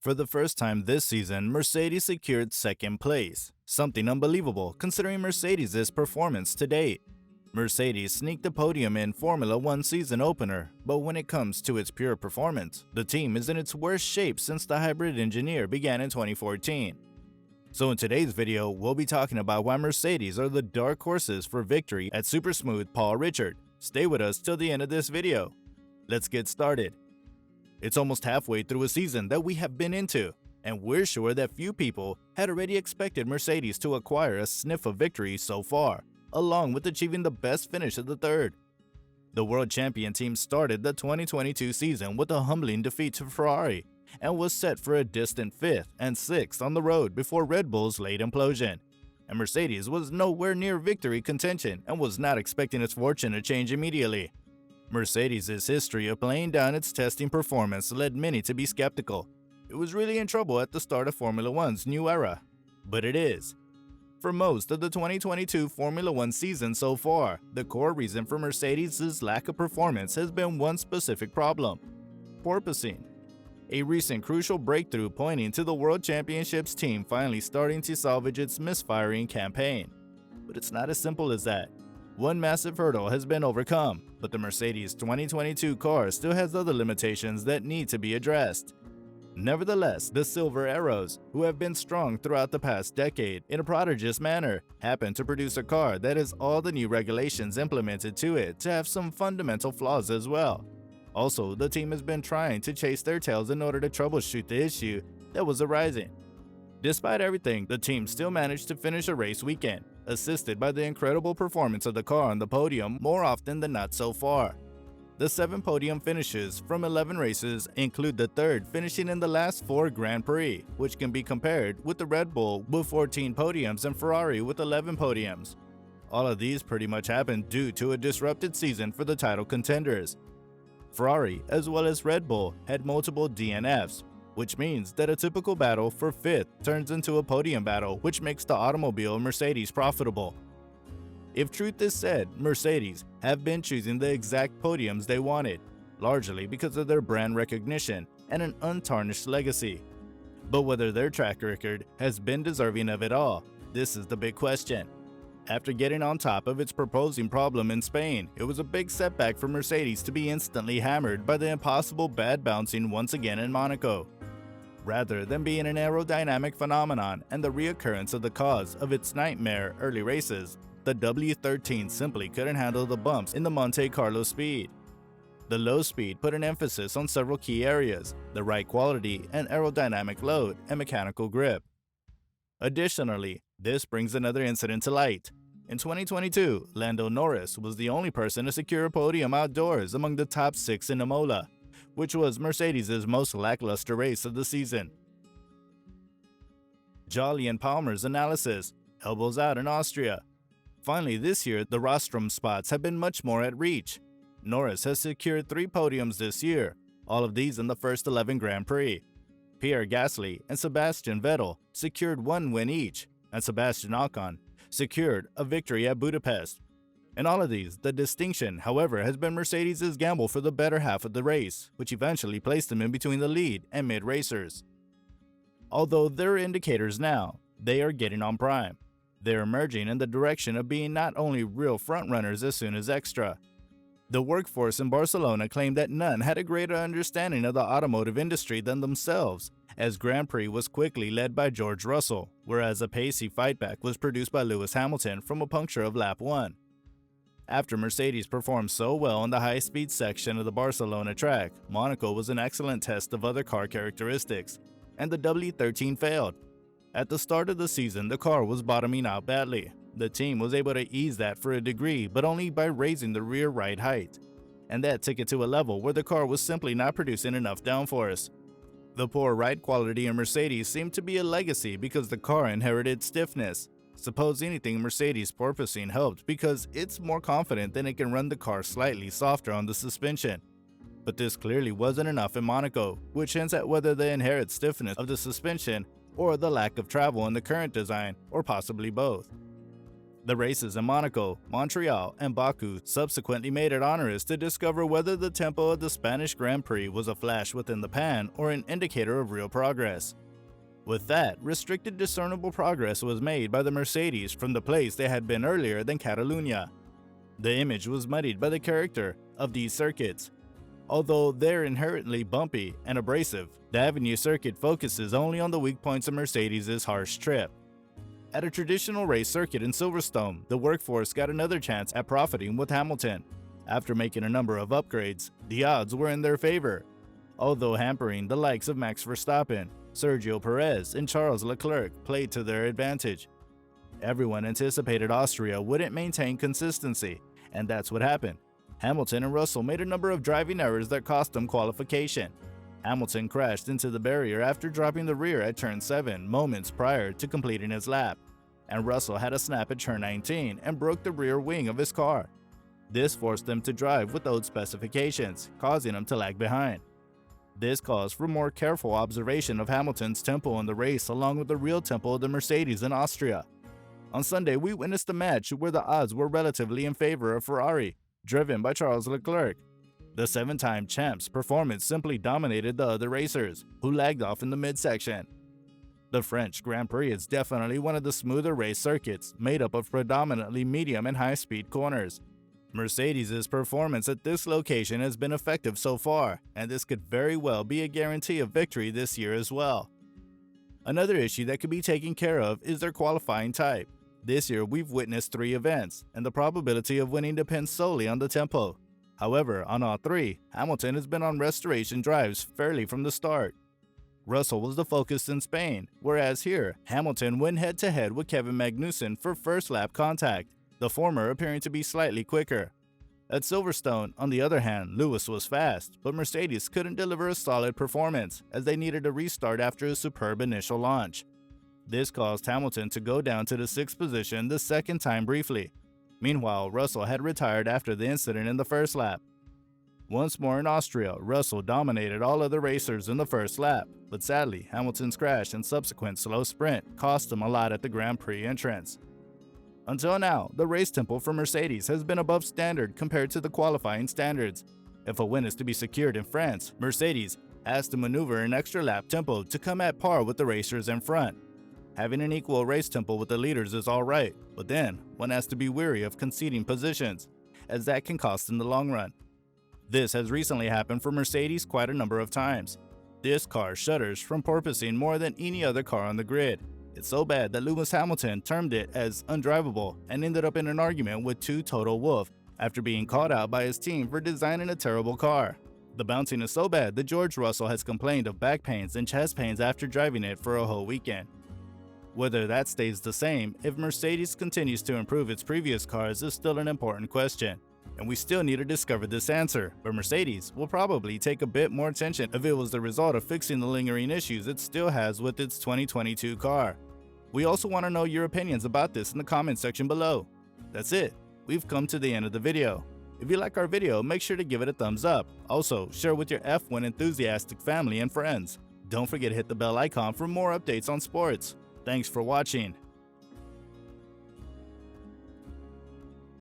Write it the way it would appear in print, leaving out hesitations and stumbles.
For the first time this season, Mercedes secured second place, something unbelievable considering Mercedes' performance to date. Mercedes sneaked the podium in Formula 1 season opener, but when it comes to its pure performance, the team is in its worst shape since the hybrid engineer began in 2014. So in today's video, we'll be talking about why Mercedes are the dark horses for victory at Super Smooth Paul Ricard. Stay with us till the end of this video. Let's get started. It's almost halfway through a season that we have been into, and we're sure that few people had already expected Mercedes to acquire a sniff of victory so far, along with achieving the best finish of the third. The world champion team started the 2022 season with a humbling defeat to Ferrari, and was set for a distant 5th and 6th on the road before Red Bull's late implosion. And Mercedes was nowhere near victory contention and was not expecting its fortune to change immediately. Mercedes' history of playing down its testing performance led many to be skeptical. It was really in trouble at the start of Formula 1's new era. But it is. For most of the 2022 Formula 1 season so far, the core reason for Mercedes' lack of performance has been one specific problem: porpoising. A recent crucial breakthrough pointing to the World Championships team finally starting to salvage its misfiring campaign. But it's not as simple as that. One massive hurdle has been overcome, but the Mercedes 2022 car still has other limitations that need to be addressed. Nevertheless, the Silver Arrows, who have been strong throughout the past decade in a prodigious manner, happen to produce a car that has all the new regulations implemented to it to have some fundamental flaws as well. Also, the team has been trying to chase their tails in order to troubleshoot the issue that was arising. Despite everything, the team still managed to finish a race weekend, assisted by the incredible performance of the car on the podium more often than not so far. The 7 podium finishes from 11 races include the third finishing in the last 4 Grand Prix, which can be compared with the Red Bull with 14 podiums and Ferrari with 11 podiums. All of these pretty much happened due to a disrupted season for the title contenders. Ferrari, as well as Red Bull, had multiple DNFs, which means that a typical battle for 5th turns into a podium battle, which makes the automobile Mercedes profitable. If truth is said, Mercedes have been choosing the exact podiums they wanted, largely because of their brand recognition and an untarnished legacy. But whether their track record has been deserving of it all, this is the big question. After getting on top of its proposing problem in Spain, it was a big setback for Mercedes to be instantly hammered by the impossible bad bouncing once again in Monaco. Rather than being an aerodynamic phenomenon and the reoccurrence of the cause of its nightmare early races, the W13 simply couldn't handle the bumps in the Monte Carlo speed. The low speed put an emphasis on several key areas: the right quality and aerodynamic load and mechanical grip. Additionally, this brings another incident to light. In 2022, Lando Norris was the only person to secure a podium outdoors among the top 6 in Imola, which was Mercedes' most lackluster race of the season. Jolly and Palmer's analysis: elbows out in Austria. Finally, this year, the rostrum spots have been much more at reach. Norris has secured 3 podiums this year, all of these in the first 11 Grand Prix. Pierre Gasly and Sebastian Vettel secured 1 win each, and Sebastian Ocon secured a victory at Budapest. In all of these, the distinction, however, has been Mercedes' gamble for the better half of the race, which eventually placed them in between the lead and mid-racers. Although there are indicators now, they are getting on prime. They're emerging in the direction of being not only real frontrunners as soon as extra. The workforce in Barcelona claimed that none had a greater understanding of the automotive industry than themselves, as Grand Prix was quickly led by George Russell, whereas a pacey fightback was produced by Lewis Hamilton from a puncture of lap 1. After Mercedes performed so well on the high-speed section of the Barcelona track, Monaco was an excellent test of other car characteristics, and the W13 failed. At the start of the season, the car was bottoming out badly. The team was able to ease that for a degree, but only by raising the rear right height, and that took it to a level where the car was simply not producing enough downforce. The poor ride quality in Mercedes seemed to be a legacy because the car inherited stiffness. Suppose anything, Mercedes porpoising helped because it's more confident than it can run the car slightly softer on the suspension. But this clearly wasn't enough in Monaco, which hints at whether the inherent stiffness of the suspension or the lack of travel in the current design, or possibly both. The races in Monaco, Montreal, and Baku subsequently made it onerous to discover whether the tempo of the Spanish Grand Prix was a flash within the pan or an indicator of real progress. With that, restricted discernible progress was made by the Mercedes from the place they had been earlier than Catalunya. The image was muddied by the character of these circuits. Although they're inherently bumpy and abrasive, the Avenue circuit focuses only on the weak points of Mercedes' harsh trip. At a traditional race circuit in Silverstone, the workforce got another chance at profiting with Hamilton. After making a number of upgrades, the odds were in their favor, although hampering the likes of Max Verstappen, Sergio Perez, and Charles Leclerc played to their advantage. Everyone anticipated Austria wouldn't maintain consistency, and that's what happened. Hamilton and Russell made a number of driving errors that cost them qualification. Hamilton crashed into the barrier after dropping the rear at turn 7 moments prior to completing his lap, and Russell had a snap at turn 19 and broke the rear wing of his car. This forced them to drive with old specifications, causing him to lag behind. This caused for more careful observation of Hamilton's tempo in the race along with the real tempo of the Mercedes in Austria. On Sunday, we witnessed a match where the odds were relatively in favor of Ferrari, driven by Charles Leclerc. The 7-time champ's performance simply dominated the other racers, who lagged off in the midsection. The French Grand Prix is definitely one of the smoother race circuits, made up of predominantly medium and high-speed corners. Mercedes' performance at this location has been effective so far, and this could very well be a guarantee of victory this year as well. Another issue that could be taken care of is their qualifying type. This year we've witnessed 3 events, and the probability of winning depends solely on the tempo. However, on all 3, Hamilton has been on restoration drives fairly from the start. Russell was the focus in Spain, whereas here, Hamilton went head-to-head with Kevin Magnussen for first lap contact, the former appearing to be slightly quicker. At Silverstone, on the other hand, Lewis was fast, but Mercedes couldn't deliver a solid performance, as they needed a restart after a superb initial launch. This caused Hamilton to go down to the 6th position the second time briefly. Meanwhile, Russell had retired after the incident in the first lap. Once more in Austria, Russell dominated all other racers in the first lap, but sadly, Hamilton's crash and subsequent slow sprint cost him a lot at the Grand Prix entrance. Until now, the race tempo for Mercedes has been above standard compared to the qualifying standards. If a win is to be secured in France, Mercedes has to maneuver an extra lap tempo to come at par with the racers in front. Having an equal race tempo with the leaders is alright, but then one has to be wary of conceding positions, as that can cost in the long run. This has recently happened for Mercedes quite a number of times. This car shudders from porpoising more than any other car on the grid. It's so bad that Lewis Hamilton termed it as undrivable and ended up in an argument with Toto Wolff after being called out by his team for designing a terrible car. The bouncing is so bad that George Russell has complained of back pains and chest pains after driving it for a whole weekend. Whether that stays the same if Mercedes continues to improve its previous cars is still an important question, and we still need to discover this answer, but Mercedes will probably take a bit more attention if it was the result of fixing the lingering issues it still has with its 2022 car. We also want to know your opinions about this in the comment section below. That's it, we've come to the end of the video. If you like our video, make sure to give it a thumbs up. Also, share with your F1 enthusiastic family and friends. Don't forget to hit the bell icon for more updates on sports. Thanks for watching.